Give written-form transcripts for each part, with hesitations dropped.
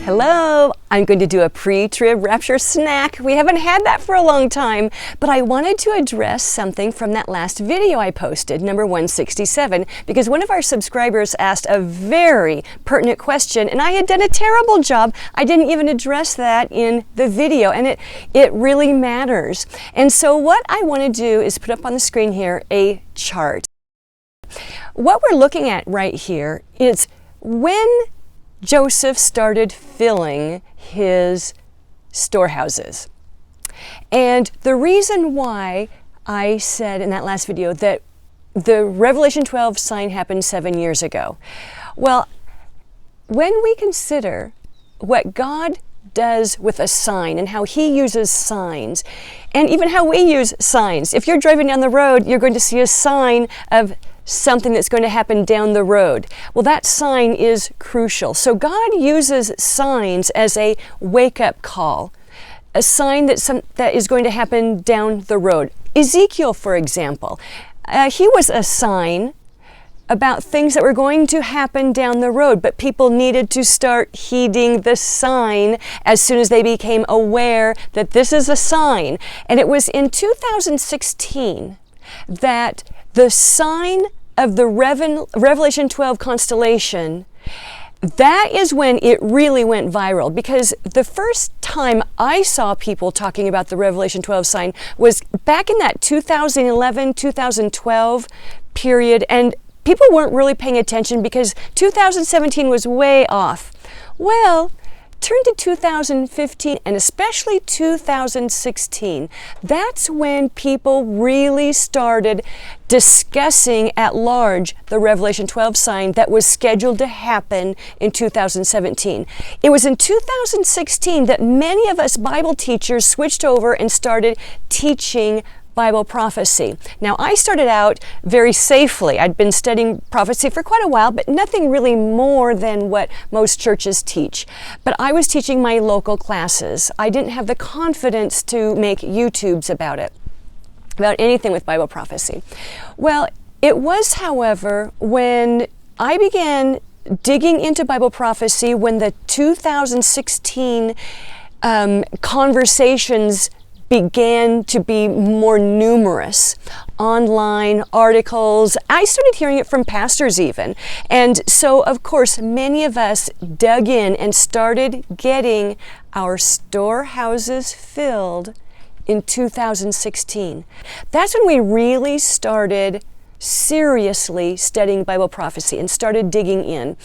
Hello, I'm going to do a pre-trib rapture snack. We haven't had that for a long time, but I wanted to address something from that last video I posted, number 167, because one of our subscribers asked a very pertinent question, and I had done a terrible job. I didn't even address that in the video, and it really matters. And so what I want to do is put up on the screen here a chart. What we're looking at right here is when Joseph started filling his storehouses. And the reason why I said in that last video that the Revelation 12 sign happened 7 years ago. Well, when we consider what God does with a sign and how he uses signs, and even how we use signs. If you're driving down the road, you're going to see a sign of something that's going to happen down the road. Well, that sign is crucial. So God uses signs as a wake-up call, a sign that is going to happen down the road. Ezekiel, for example, he was a sign about things that were going to happen down the road, but people needed to start heeding the sign as soon as they became aware that this is a sign. And it was in 2016 that the sign of the Revelation 12 constellation, that is when it really went viral, because the first time I saw people talking about the Revelation 12 sign was back in that 2011-2012 period, and people weren't really paying attention because 2017 was way off. Well, turn to 2015 and especially 2016. That's when people really started discussing at large the Revelation 12 sign that was scheduled to happen in 2017. It was in 2016 that many of us Bible teachers switched over and started teaching Bible prophecy. Now, I started out very safely. I'd been studying prophecy for quite a while, but nothing really more than what most churches teach. But I was teaching my local classes. I didn't have the confidence to make YouTubes about it, about anything with Bible prophecy. Well, it was, however, when I began digging into Bible prophecy, when the 2016 conversations began to be more numerous. Online articles, I started hearing it from pastors even. And so, of course, many of us dug in and started getting our storehouses filled in 2016. That's when we really started seriously studying Bible prophecy and started digging in.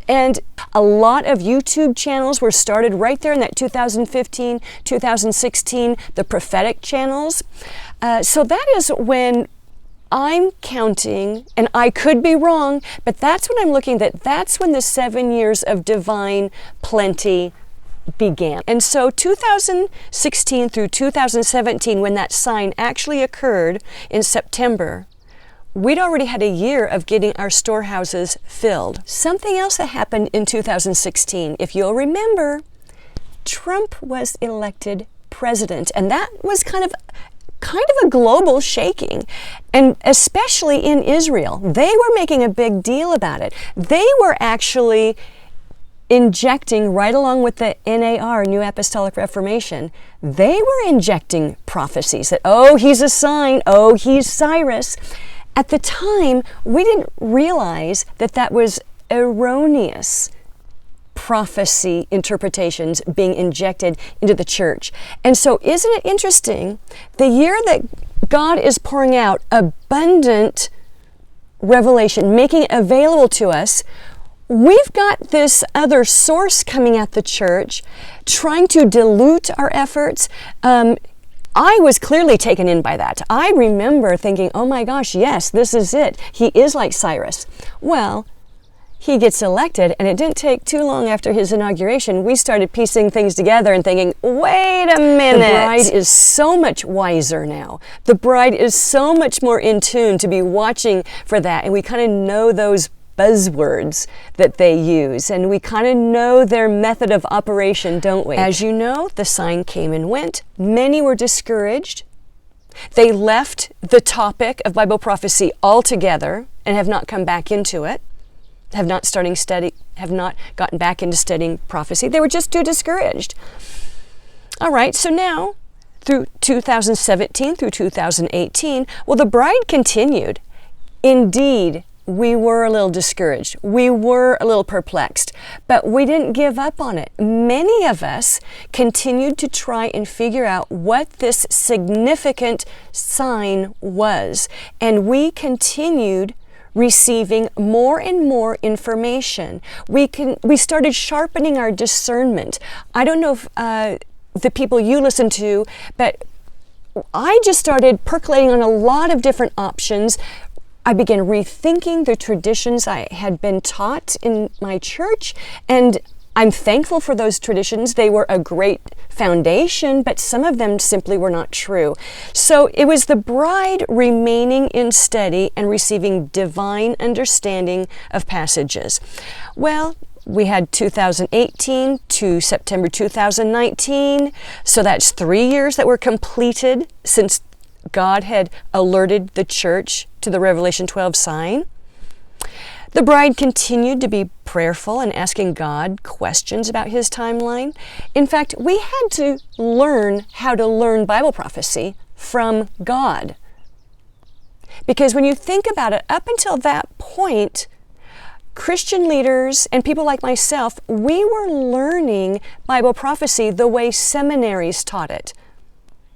And a lot of YouTube channels were started right there in that 2015, 2016, the prophetic channels. So that is when I'm counting, and I could be wrong, but that's when I'm looking that's when the 7 years of divine plenty began. And so 2016 through 2017, when that sign actually occurred in September, we'd already had a year of getting our storehouses filled. Something else that happened in 2016, if you'll remember, Trump was elected president, and that was kind of a global shaking, and especially in Israel. They were making a big deal about it. They were actually injecting, right along with the NAR, New Apostolic Reformation, they were injecting prophecies that, oh, he's a sign, oh, he's Cyrus. At the time, we didn't realize that that was erroneous prophecy interpretations being injected into the church. And so isn't it interesting, the year that God is pouring out abundant revelation, making it available to us, we've got this other source coming at the church, trying to dilute our efforts. I was clearly taken in by that. I remember thinking, oh my gosh, yes, this is it. He is like Cyrus. Well, he gets elected, and it didn't take too long after his inauguration, we started piecing things together and thinking, wait a minute. The bride is so much wiser now. The bride is so much more in tune to be watching for that, and we kind of know those buzzwords that they use, and we kind of know their method of operation, don't we? As you know, the sign came and went. Many were discouraged. They left the topic of Bible prophecy altogether and have not come back into it. have not gotten back into studying prophecy. They were just too discouraged. All right, so now through 2017 through 2018, well, the bride continued. Indeed, we were a little discouraged. We were a little perplexed, but we didn't give up on it. Many of us continued to try and figure out what this significant sign was, and we continued receiving more and more information. We started sharpening our discernment. I don't know if the people you listen to, but I just started percolating on a lot of different options. I began rethinking the traditions I had been taught in my church, and I'm thankful for those traditions. They were a great foundation, but some of them simply were not true. So it was the bride remaining in study and receiving divine understanding of passages. Well, we had 2018 to September 2019, so that's 3 years that were completed since God had alerted the church to the Revelation 12 sign. The bride continued to be prayerful and asking God questions about his timeline. In fact, we had to learn how to learn Bible prophecy from God. Because when you think about it, up until that point, Christian leaders and people like myself, we were learning Bible prophecy the way seminaries taught it.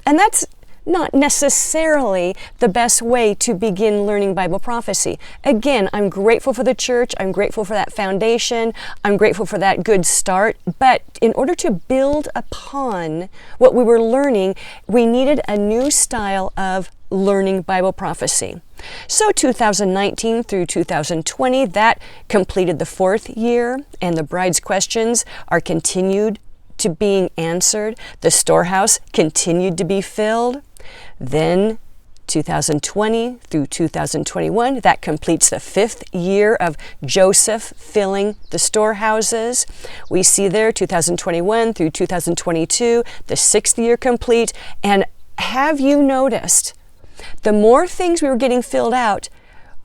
And that's not necessarily the best way to begin learning Bible prophecy. Again, I'm grateful for the church. I'm grateful for that foundation. I'm grateful for that good start. But in order to build upon what we were learning, we needed a new style of learning Bible prophecy. So 2019 through 2020, that completed the 4th year, and the bride's questions are continued to being answered. The storehouse continued to be filled. Then 2020 through 2021, that completes the 5th year of Joseph filling the storehouses. We see there 2021 through 2022, the 6th year complete. And have you noticed, the more things we were getting filled out,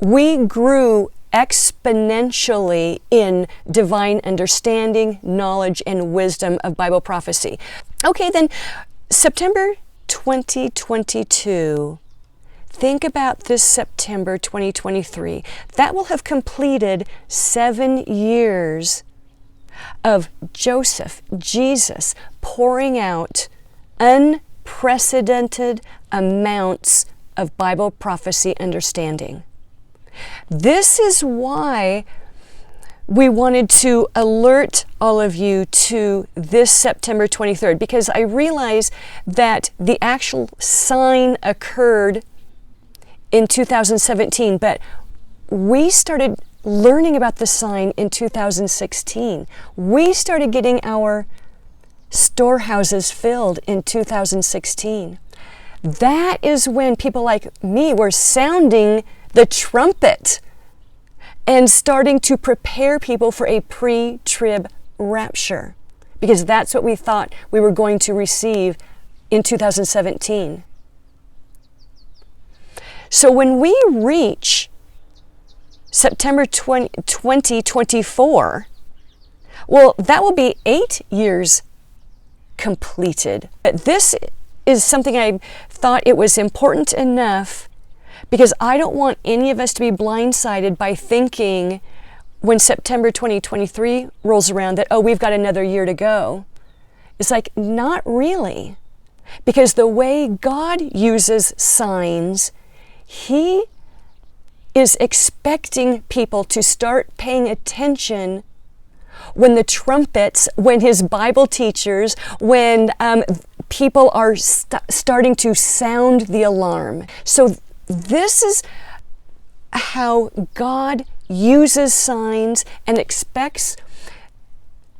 we grew exponentially in divine understanding, knowledge, and wisdom of Bible prophecy. Okay, then September 2022. Think about this September 2023. That will have completed 7 years of Joseph, Jesus, pouring out unprecedented amounts of Bible prophecy understanding. This is why we wanted to alert all of you to this September 23rd, because I realize that the actual sign occurred in 2017, but we started learning about the sign in 2016. We started getting our storehouses filled in 2016. That is when people like me were sounding the trumpet and starting to prepare people for a pre-trib rapture, because that's what we thought we were going to receive in 2017. So when we reach September 2024, well, that will be 8 years completed. But this is something I thought it was important enough, because I don't want any of us to be blindsided by thinking when September 2023 rolls around that, oh, we've got another year to go. It's like, not really. Because the way God uses signs, He is expecting people to start paying attention when the trumpets, when His Bible teachers, when people are starting to sound the alarm. So this is how God uses signs and expects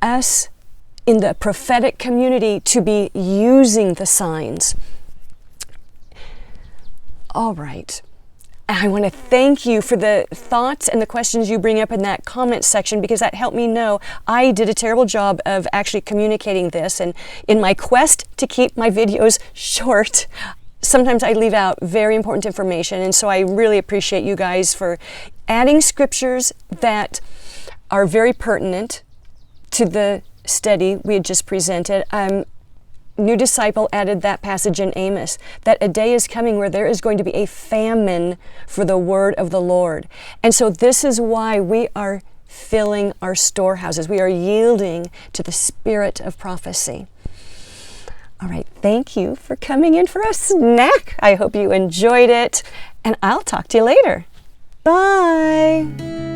us in the prophetic community to be using the signs. All right. I want to thank you for the thoughts and the questions you bring up in that comment section, because that helped me know I did a terrible job of actually communicating this. And in my quest to keep my videos short, sometimes I leave out very important information. And so I really appreciate you guys for adding scriptures that are very pertinent to the study we had just presented. New Disciple added that passage in Amos, that a day is coming where there is going to be a famine for the word of the Lord. And so this is why we are filling our storehouses. We are yielding to the spirit of prophecy. All right, thank you for coming in for a snack. I hope you enjoyed it, and I'll talk to you later. Bye.